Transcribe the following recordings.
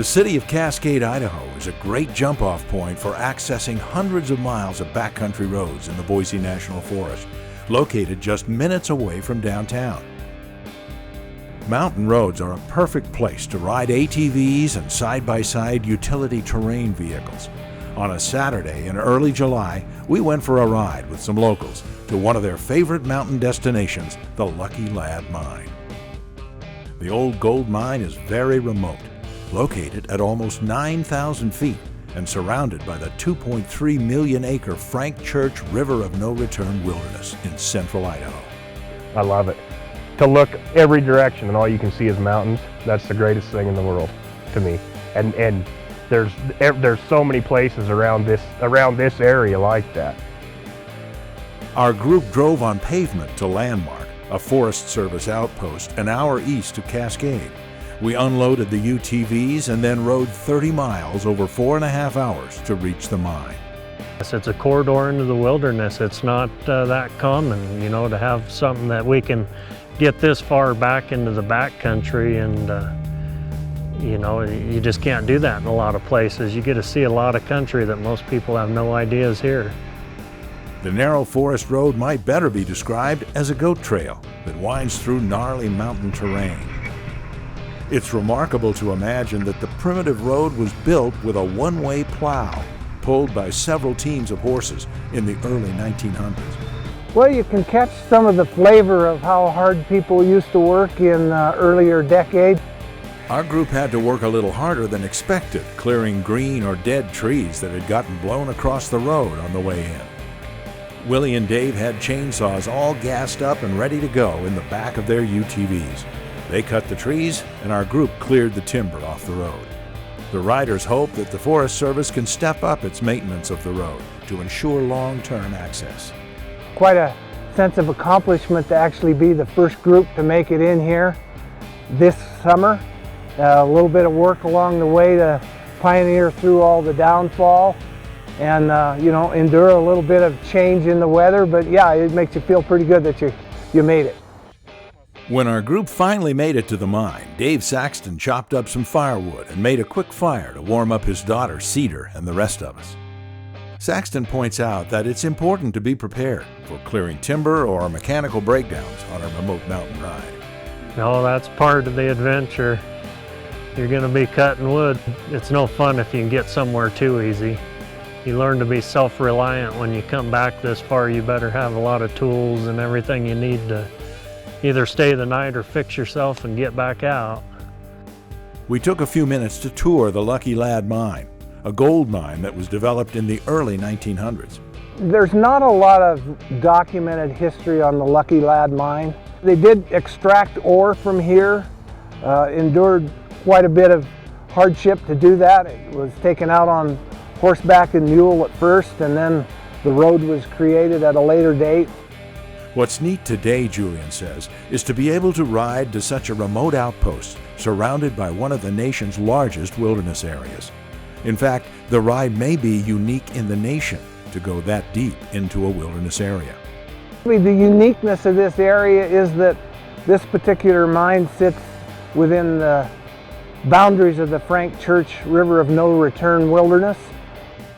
The city of Cascade, Idaho is a great jump-off point for accessing hundreds of miles of backcountry roads in the Boise National Forest, located just minutes away from downtown. Mountain roads are a perfect place to ride ATVs and side-by-side utility terrain vehicles. On a Saturday in early July, we went for a ride with some locals to one of their favorite mountain destinations, the Lucky Lad Mine. The old gold mine is very remote, located at almost 9,000 feet and surrounded by the 2.3 million acre Frank Church River of No Return wilderness in central Idaho. I love it. To look every direction and all you can see is mountains, that's the greatest thing in the world to me. And there's so many places around this area like that. Our group drove on pavement to Landmark, a Forest Service outpost an hour east of Cascade. We unloaded the UTVs and then rode 30 miles over 4.5 hours to reach the mine. It's a corridor into the wilderness. It's not that common, to have something that we can get this far back into the backcountry, and you just can't do that in a lot of places. You get to see a lot of country that most people have no idea is here. The narrow forest road might better be described as a goat trail that winds through gnarly mountain terrain. It's remarkable to imagine that the primitive road was built with a one-way plow, pulled by several teams of horses in the early 1900s. Well, you can catch some of the flavor of how hard people used to work in earlier decades. Our group had to work a little harder than expected, clearing green or dead trees that had gotten blown across the road on the way in. Willie and Dave had chainsaws all gassed up and ready to go in the back of their UTVs. They cut the trees, and our group cleared the timber off the road. The riders hope that the Forest Service can step up its maintenance of the road to ensure long-term access. Quite a sense of accomplishment to actually be the first group to make it in here this summer. A little bit of work along the way to pioneer through all the downfall and endure a little bit of change in the weather, but yeah, it makes you feel pretty good that you made it. When our group finally made it to the mine, Dave Saxton chopped up some firewood and made a quick fire to warm up his daughter Cedar and the rest of us. Saxton points out that it's important to be prepared for clearing timber or mechanical breakdowns on a remote mountain ride. No, that's part of the adventure. You're going to be cutting wood. It's no fun if you can get somewhere too easy. You learn to be self-reliant when you come back this far. You better have a lot of tools and everything you need to either stay the night or fix yourself and get back out. We took a few minutes to tour the Lucky Lad Mine, a gold mine that was developed in the early 1900s. There's not a lot of documented history on the Lucky Lad Mine. They did extract ore from here, endured quite a bit of hardship to do that. It was taken out on horseback and mule at first, and then the road was created at a later date. What's neat today, Julian says, is to be able to ride to such a remote outpost surrounded by one of the nation's largest wilderness areas. In fact, the ride may be unique in the nation to go that deep into a wilderness area. The uniqueness of this area is that this particular mine sits within the boundaries of the Frank Church River of No Return wilderness.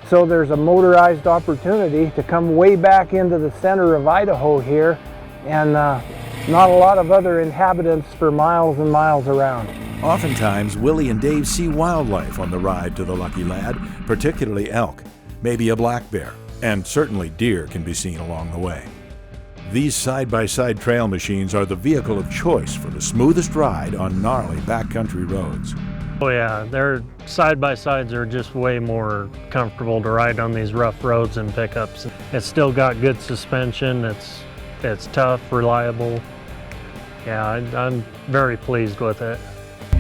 So there's a motorized opportunity to come way back into the center of Idaho here, and not a lot of other inhabitants for miles and miles around. Oftentimes, Willie and Dave see wildlife on the ride to the Lucky Lad, particularly elk, maybe a black bear, and certainly deer can be seen along the way. These side-by-side trail machines are the vehicle of choice for the smoothest ride on gnarly backcountry roads. Oh yeah, their side-by-sides are just way more comfortable to ride on these rough roads and pickups. It's still got good suspension, it's tough, reliable. Yeah, I'm very pleased with it.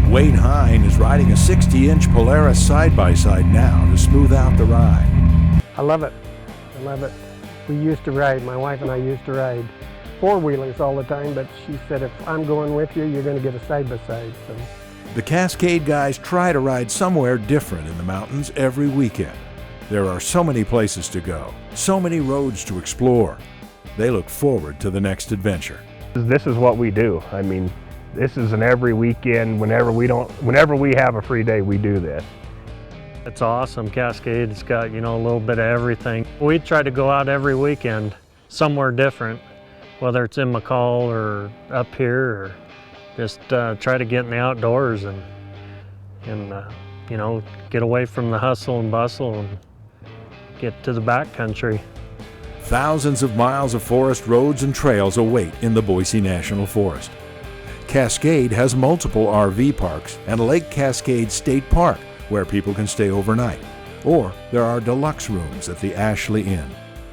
Wade Hine is riding a 60-inch Polaris side-by-side now to smooth out the ride. I love it. I love it. We used to ride, my wife and I used to ride four-wheelers all the time, but she said, if I'm going with you, you're going to get a side-by-side. So. The Cascade guys try to ride somewhere different in the mountains every weekend. There are so many places to go, so many roads to explore. They look forward to the next adventure. This is what we do. I mean, This is an every weekend, whenever we have a free day, we do this. It's awesome. Cascade's got, a little bit of everything. We try to go out every weekend somewhere different, whether it's in McCall or up here, or just try to get in the outdoors and get away from the hustle and bustle and get to the backcountry. Thousands of miles of forest roads and trails await in the Boise National Forest. Cascade has multiple RV parks and Lake Cascade State Park where people can stay overnight. Or there are deluxe rooms at the Ashley Inn.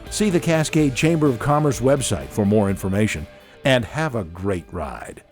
See the Cascade Chamber of Commerce website for more information and have a great ride.